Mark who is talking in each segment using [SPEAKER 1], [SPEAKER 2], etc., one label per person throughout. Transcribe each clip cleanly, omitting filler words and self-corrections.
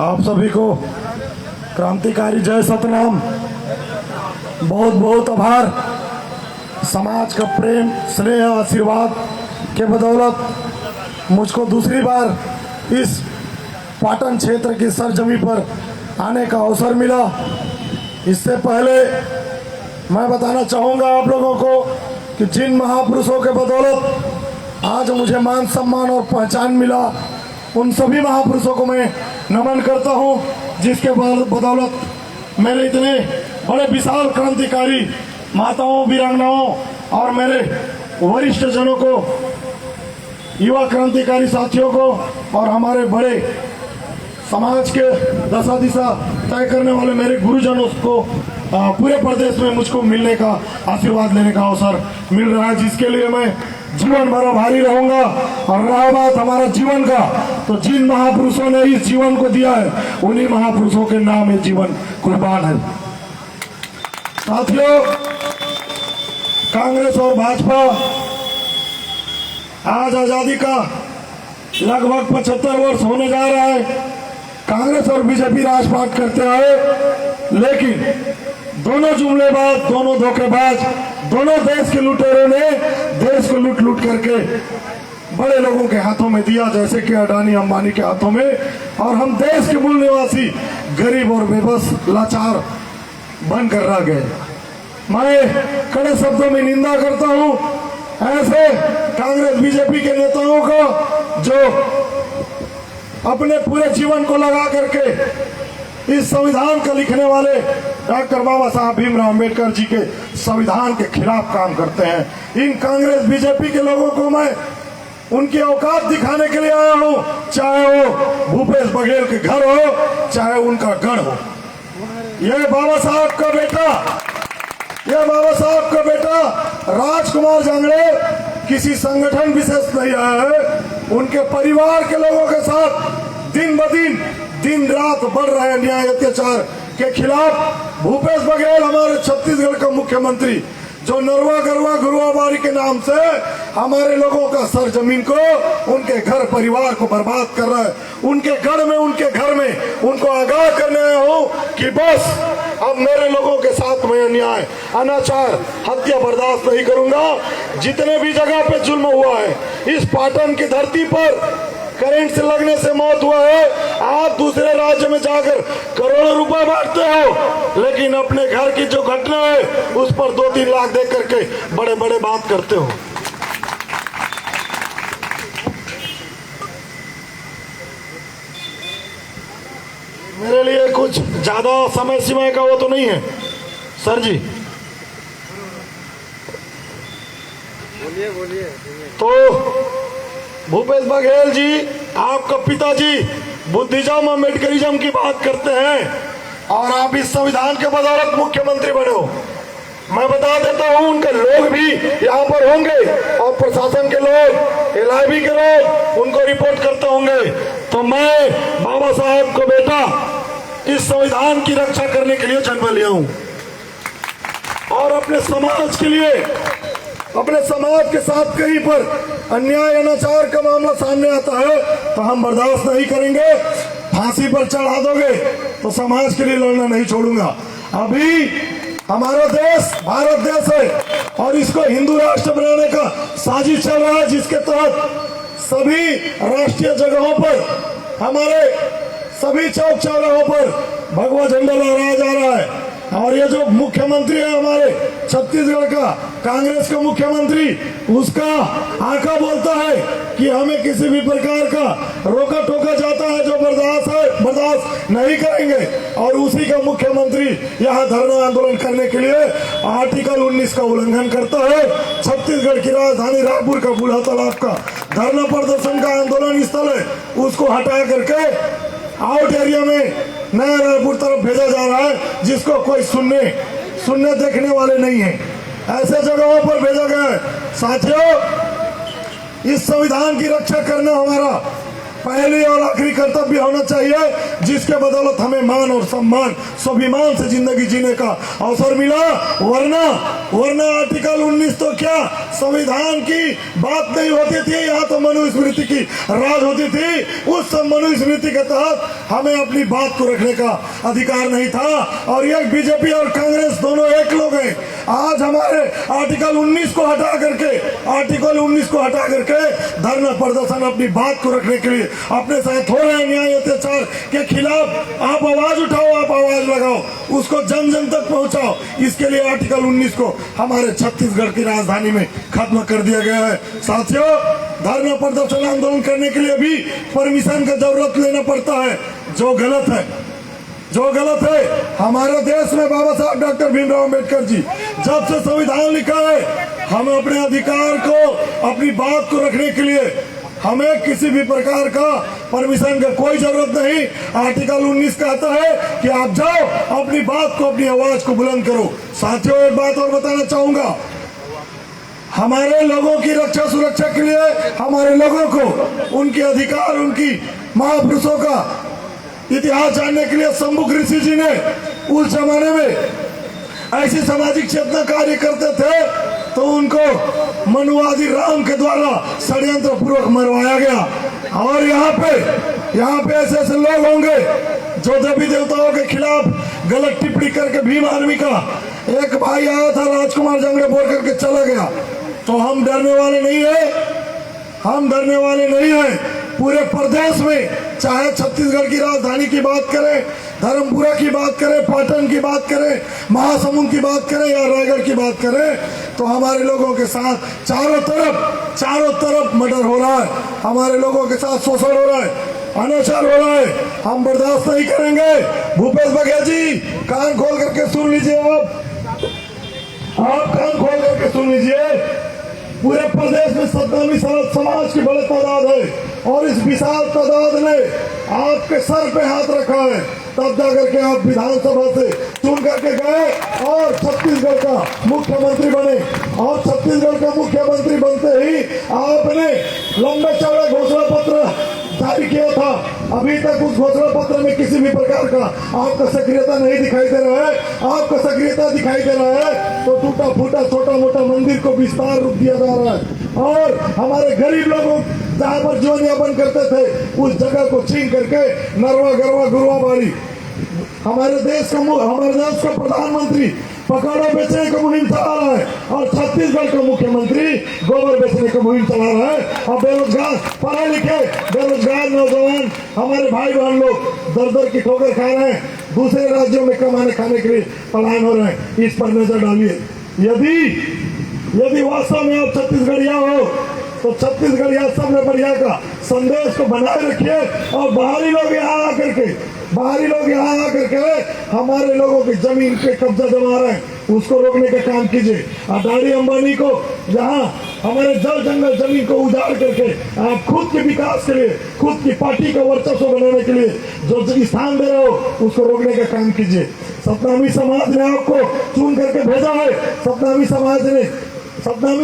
[SPEAKER 1] आप सभी को क्रांतिकारी जय सतनाम। बहुत बहुत आभार। समाज का प्रेम स्नेह आशीर्वाद के बदौलत मुझको दूसरी बार इस पाटन क्षेत्र की सरजमी पर आने का अवसर मिला। इससे पहले मैं बताना चाहूँगा आप लोगों को कि जिन महापुरुषों के बदौलत आज मुझे मान सम्मान और पहचान मिला, उन सभी महापुरुषों को मैं नमन करता हूं, जिसके बदौलत मेरे इतने बड़े विशाल क्रांतिकारी माताओं, वीरांगनाओं और मेरे वरिष्ठ जनों को, युवा क्रांतिकारी साथियों को और हमारे बड़े समाज के दशा दिशा तय करने वाले मेरे गुरुजनों को पूरे प्रदेश में मुझको मिलने का, आशीर्वाद लेने का अवसर मिल रहा है, जिसके लिए मैं जीवन भर आभारी रहूंगा। और रहा बात हमारा जीवन का, तो जिन महापुरुषों ने इस जीवन को दिया है, उन्हीं महापुरुषों के नाम ये जीवन कुर्बान है। साथियों, कांग्रेस और भाजपा आज आजादी का लगभग 75 वर्ष होने जा रहा है। कांग्रेस और बीजेपी राजपाट करते आए, लेकिन दोनों जुमलेबाज, दोनों धोखेबाज, दोनों देश के लुटेरों ने देश को लूट लूट करके बड़े लोगों के हाथों में दिया, जैसे कि अडानी अंबानी के हाथों में, और हम देश के मूल निवासी गरीब और बेबस लाचार बनकर रह गए। मैं कड़े शब्दों में निंदा करता हूं ऐसे कांग्रेस बीजेपी के नेताओं को जो अपने पूरे जीवन को लगा करके इस संविधान का लिखने वाले डॉक्टर बाबा साहब भीमराव अम्बेडकर जी के संविधान के खिलाफ काम करते हैं। इन कांग्रेस बीजेपी के लोगों को मैं उनकी औकात दिखाने के लिए आया हूं, चाहे वो भूपेश बघेल के घर हो, चाहे उनका गढ़ हो। यह बाबा साहब का बेटा राजकुमार जांगड़े किसी संगठन विशेष नहीं आया है। उनके परिवार के लोगों के साथ दिन ब दिन रात बढ़ रहे अन्याय अत्याचार के खिलाफ भूपेश बघेल हमारे छत्तीसगढ़ का मुख्यमंत्री, जो नरवा गरवा गुरुआबारी के नाम से हमारे लोगों का सरजमीन को, उनके घर परिवार को बर्बाद कर रहा है। उनके घर में उनको आगाह करने आया हूं कि बस अब मेरे लोगों के साथ में अन्याय, अनाचार, हत्या बर्दाश्त नहीं करूंगा। जितने भी जगह पे जुल्म हुआ है, इस पाटन की धरती पर करंट से लगने से मौत हुआ है, आप दूसरे राज्य में जाकर करोड़ों रुपए बांटते हो, लेकिन अपने घर की जो घटना है उस पर 2-3 लाख दे करके बड़े बड़े बात करते हो। मेरे लिए कुछ ज्यादा समय सीमा का वो तो नहीं है सर जी। बोलिए। तो भूपेश बघेल जी, आपका पिताजी बुद्धिज्म अम्बेडकरिज्म की बात करते हैं और आप इस संविधान के बदौलत मुख्यमंत्री बने हो। मैं बता देता हूं, उनके लोग भी यहाँ पर होंगे और प्रशासन के लोग, एलआईबी के लोग उनको रिपोर्ट करते होंगे। तो मैं बाबा साहब को बेटा इस संविधान की रक्षा करने के लिए जन्म लिया हूं और अपने समाज के लिए, अपने समाज के साथ कहीं पर अन्याय अनाचार का मामला सामने आता है तो हम बर्दाश्त नहीं करेंगे। फांसी पर चढ़ा दोगे तो समाज के लिए लड़ना नहीं छोड़ूंगा। अभी हमारा देश भारत देश है और इसको हिंदू राष्ट्र बनाने का साजिश चल रहा है, जिसके तहत सभी राष्ट्रीय जगहों पर, हमारे सभी चौक चौराहों पर भगवा झंडा लहराया जा रहा है। और ये जो मुख्यमंत्री है हमारे छत्तीसगढ़ का, कांग्रेस का मुख्यमंत्री, उसका आका बोलता है कि हमें किसी भी प्रकार का रोका टोका जाता है जो बर्दाश्त नहीं करेंगे। और उसी का मुख्यमंत्री यहाँ धरना आंदोलन करने के लिए आर्टिकल 19 का उल्लंघन करता है। छत्तीसगढ़ की राजधानी रायपुर का बूढ़ा तालाब का धरना प्रदर्शन का आंदोलन स्थल है, उसको हटा करके आउट एरिया में नया रायपुर तरफ भेजा जा रहा है, जिसको कोई सुनने देखने वाले नहीं है। ऐसे जगहों पर भेजा गया है। साथियों, इस संविधान की रक्षा करना हमारा पहली और आखिरी कर्तव्य होना चाहिए, जिसके बदौलत हमें मान और सम्मान, स्वाभिमान से जिंदगी जीने का अवसर मिला। वरना आर्टिकल 19 तो क्या, संविधान की बात नहीं होती थी, यहाँ तो मनुस्मृति की राज होती थी। उस मनुस्मृति के तहत हमें अपनी बात को रखने का अधिकार नहीं था। और ये बीजेपी और कांग्रेस दोनों एक लोग हैं। आज हमारे आर्टिकल 19 को हटा करके धरना प्रदर्शन अपनी बात को रखने के लिए अपने साथ हो रहे अन्याय अत्याचार के खिलाफ आप आवाज उठाओ, आप आवाज लगाओ, उसको जन जन तक पहुंचाओ। इसके लिए आर्टिकल 19 को हमारे छत्तीसगढ़ की राजधानी में खत्म कर दिया गया है। साथियों, धरना प्रदर्शन आंदोलन करने के लिए भी परमिशन का जरूरत लेना पड़ता है, जो गलत है। हमारे देश में बाबा साहब डॉक्टर भीमराव अम्बेडकर जी जब से संविधान लिखा है, हम अपने अधिकार को, अपनी बात को रखने के लिए हमें किसी भी प्रकार का परमिशन का कोई जरूरत नहीं। आर्टिकल 19 कहता है कि आप जाओ, अपनी बात को, अपनी आवाज को बुलंद करो। साथियों, एक बात और बताना चाहूंगा, हमारे लोगों की रक्षा सुरक्षा के लिए हमारे लोगों को उनके अधिकार, उनकी महापुरुषों का इतिहास जानने के लिए शंभु ऋषि जी ने उस जमाने में ऐसी सामाजिक चेतना कार्य करते थे तो उनको मनुवादी राम के द्वारा षड्यंत्र पूर्वक मरवाया गया। और यहाँ पे ऐसे लोग होंगे जो देवी देवताओं के खिलाफ गलत टिप्पणी करके भीम आर्मी का एक भाई आया था, राजकुमार जंगड़े, बोल करके चला गया। तो हम डरने वाले नहीं हैं। पूरे प्रदेश में, चाहे छत्तीसगढ़ की राजधानी की बात करें, धर्मपुरा की बात करें, पाटन की बात करें, महासमुंद की बात करें या रायगढ़ की बात करें, तो हमारे लोगों के साथ चारों तरफ मर्डर हो रहा है, हमारे लोगों के साथ शोषण हो रहा है, अनाचार हो रहा है। हम बर्दाश्त नहीं करेंगे। भूपेश बघेल जी, कान खोल करके सुन लीजिए। आप कान खोल करके सुन लीजिए। पूरे प्रदेश में सत्तावी समाज की बड़ी तादाद है और इस विशाल तादाद ने आपके सर पे हाथ रखा है, तब जाकर के आप विधानसभा से चुन करके गए और छत्तीसगढ़ का मुख्यमंत्री बने। और छत्तीसगढ़ का मुख्यमंत्री बनते ही आपने लंबे चौड़े घोषणा पत्र जारी किया था। अभी तक उस घोषणा पत्र में किसी भी प्रकार का आपका सक्रियता नहीं दिखाई दे रहा है। आपका सक्रियता दिखाई दे रहा है तो टूटा फूटा छोटा मोटा मंदिर को विस्तार रूप दिया जा रहा है और हमारे गरीब लोगों जहाँ पर जीवन यापन करते थे उस जगह को छीन करके नरवा गरवा गुरुआ बारी हमारे देश का प्रधानमंत्री पकौड़ा बेचने का मुहिम चला रहा है और छत्तीसगढ़ का मुख्यमंत्री गोबर बेचने का मुहिम चला रहा है। और बेरोजगार, पढ़े लिखे बेरोजगार नौजवान हमारे भाई बहन लोग दर की ठोकर खा रहे हैं, दूसरे राज्यों में कमाने खाने के लिए पलायन हो रहे हैं। इस पर नजर डालिए। यदि वास्तव में आप छत्तीसगढ़िया हो तो छत्तीसगढ़िया सब में बढ़िया का संदेश को बनाए रखिए और बाहरी लोग यहाँ आकर के हमारे लोगों की जमीन पे कब्जा जमा रहे हैं, उसको रोकने का काम कीजिए। अडानी अंबानी को यहाँ हमारे जल जंगल जमीन को उजाड़ करके आप खुद के विकास के लिए, खुद की पार्टी का वर्चस्व बनाने के लिए जो स्थान दे रहे हो उसको रोकने का काम कीजिए। सतनामी समाज ने आपको चुन करके भेजा है। सतनामी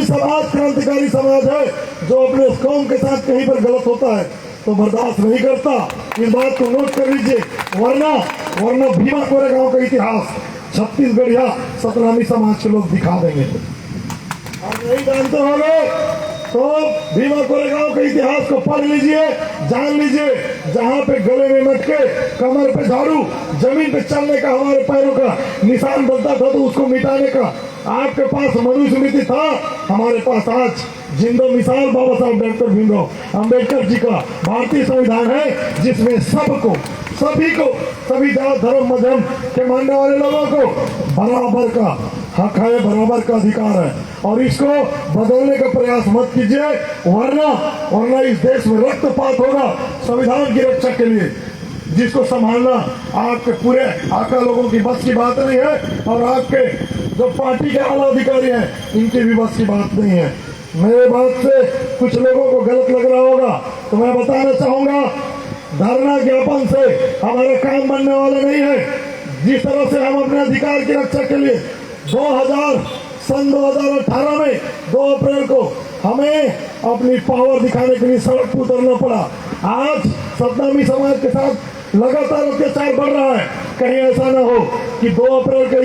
[SPEAKER 1] समाज क्रांतिकारी समाज है जो अपने कौम के साथ कहीं पर गलत होता है तो बर्दाश्त नहीं करता। इस बात को नोट कर लीजिए, वरना भीमा कोरेगांव का इतिहास छत्तीसगढ़िया सतनामी समाज के लोग दिखा देंगे। आप नहीं जानते हो लोग तो भीमा कोरेगांव के इतिहास को पढ़ लीजिए, जान लीजिए। जहाँ पे गले में मटके, कमर पे झाड़ू, जमीन पे चलने का हमारे पैरों का निशान बनता था तो उसको मिटाने का आपके पास मनुस्मृति था, हमारे पास आज जिंदा मिसाल बाबा साहब डॉक्टर भीमराव अम्बेडकर जी का भारतीय संविधान है जिसमें सभी जात धर्म मजहब के मानने वाले लोगों को बराबर का हक है, बराबर का अधिकार है। और इसको बदलने का प्रयास मत कीजिए, वरना इस देश में रक्तपात होगा संविधान की रक्षा के लिए, जिसको संभालना आपके पूरे आका लोगों की बस की बात नहीं है और आपके जो पार्टी के आला अधिकारी हैं इनकी भी बस की बात नहीं है। मेरे बात से कुछ लोगों को गलत लग रहा होगा तो मैं बताना चाहूंगा, धरना ज्ञापन से हमारे काम बनने वाला नहीं है। जिस तरह से हम अपने अधिकार की रक्षा के लिए सन 2018 में 2 अप्रैल को हमें अपनी पावर दिखाने के लिए सड़क पर उतरना पड़ा। आज सतनामी समाज के साथ लगातार अत्याचार बढ़ रहा है। कहीं ऐसा ना हो कि 2 अप्रैल का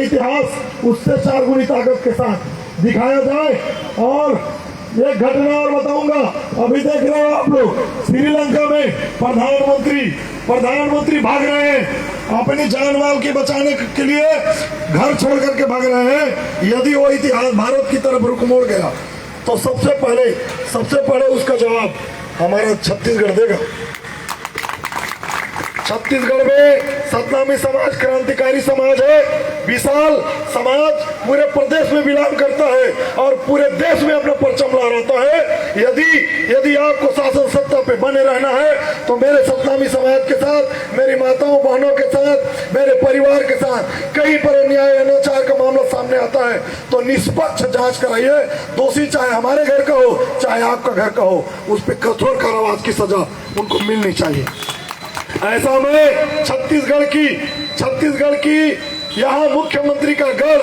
[SPEAKER 1] इतिहास उससे 4 गुनी ताकत के साथ दिखाया जाए। और एक घटना और बताऊंगा, अभी देख रहे हो आप लोग श्रीलंका में प्रधानमंत्री भाग रहे हैं अपनी जान माल की बचाने के लिए, घर छोड़ करके भाग रहे हैं। यदि वो इतिहास भारत की तरफ रुख मोड़ गया तो सबसे पहले उसका जवाब हमारा छत्तीसगढ़ देगा। छत्तीसगढ़ में सतनामी समाज क्रांतिकारी समाज है, विशाल समाज पूरे प्रदेश में बिलोंग करता है और पूरे देश में अपना परचम लहराता है। यदि आपको शासन सत्ता पे बने रहना है तो मेरे सतनामी समाज के साथ, मेरी माताओं बहनों के साथ, मेरे परिवार के साथ कहीं पर अन्याय अनाचार का मामला सामने आता है तो निष्पक्ष जांच कराइए। दोषी चाहे हमारे घर का हो चाहे आपका घर का हो, उस पर कठोर कारावास की सजा उनको मिलनी चाहिए। ऐसा में छत्तीसगढ़ की यहाँ मुख्यमंत्री का गढ़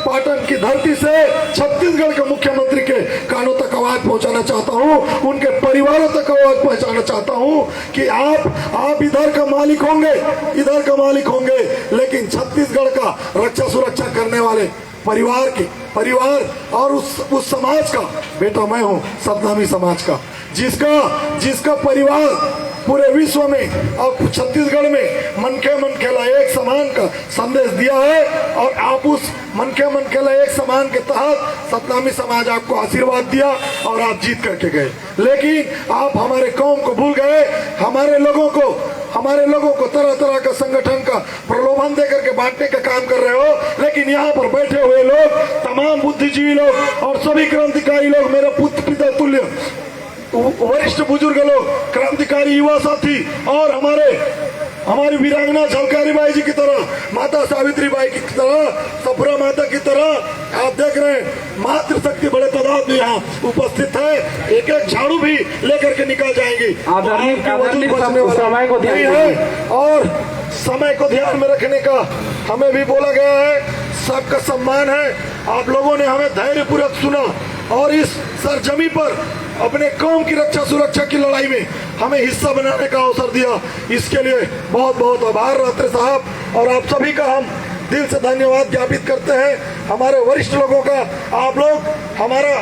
[SPEAKER 1] पाटन की धरती से छत्तीसगढ़ के मुख्यमंत्री के कानों तक आवाज पहुंचाना चाहता हूं, उनके परिवारों तक आवाज पहुंचाना चाहता हूं कि आप इधर का मालिक होंगे, लेकिन छत्तीसगढ़ का रक्षा सुरक्षा करने वाले परिवार और उस समाज का बेटा मैं हूं, सतनामी समाज का, जिसका परिवार पूरे विश्व में और छत्तीसगढ़ में मन खेला एक समान का संदेश दिया है। और आप उस मन खेला एक समान के तहत सतनामी समाज आपको आशीर्वाद दिया और आप जीत करके गए। लेकिन आप हमारे कौम को भूल गए, हमारे लोगों को तरह तरह का संगठन का प्रलोभन देकर के बांटने का काम कर रहे हो। लेकिन यहाँ पर बैठे हुए लोग, तमाम बुद्धिजीवी लोग और सभी क्रांतिकारी लोग, मेरे पुत्र पिता तुल्य वरिष्ठ बुजुर्ग लोग, क्रांतिकारी युवा साथी और हमारी वीरांगना झलकारी बाई जी की तरह, माता सावित्री बाई की तरह, सपुरा माता की तरह आप देख रहे हैं मातृशक्ति बड़े तादाद में यहाँ उपस्थित है। एक झाड़ू भी लेकर के निकल जाएंगी। और समय को ध्यान में रखने का हमें भी बोला गया है, सबका सम्मान है। आप लोगों ने हमें धैर्यपूर्वक सुना और इस सरजमी पर अपने कौम की रक्षा सुरक्षा की लड़ाई में हमें हिस्सा बनाने का अवसर दिया। इसके लिए बहुत बहुत आभार रात्रि साहब और आप सभी का हम दिल से धन्यवाद ज्ञापित करते हैं। हमारे वरिष्ठ लोगों का, आप लोग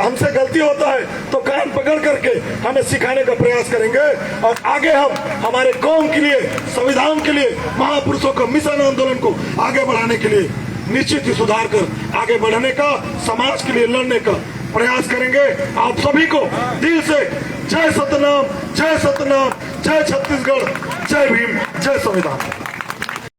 [SPEAKER 1] हमसे गलती होता है तो कान पकड़ करके हमें सिखाने का प्रयास करेंगे और आगे हम हमारे कौम के लिए, संविधान के लिए, महापुरुषों का मिशन आंदोलन को आगे बढ़ाने के लिए निश्चित ही सुधार कर आगे बढ़ने का, समाज के लिए लड़ने का प्रयास करेंगे। आप सभी को दिल से जय सतनाम, जय छत्तीसगढ़, जय भीम, जय संविधान।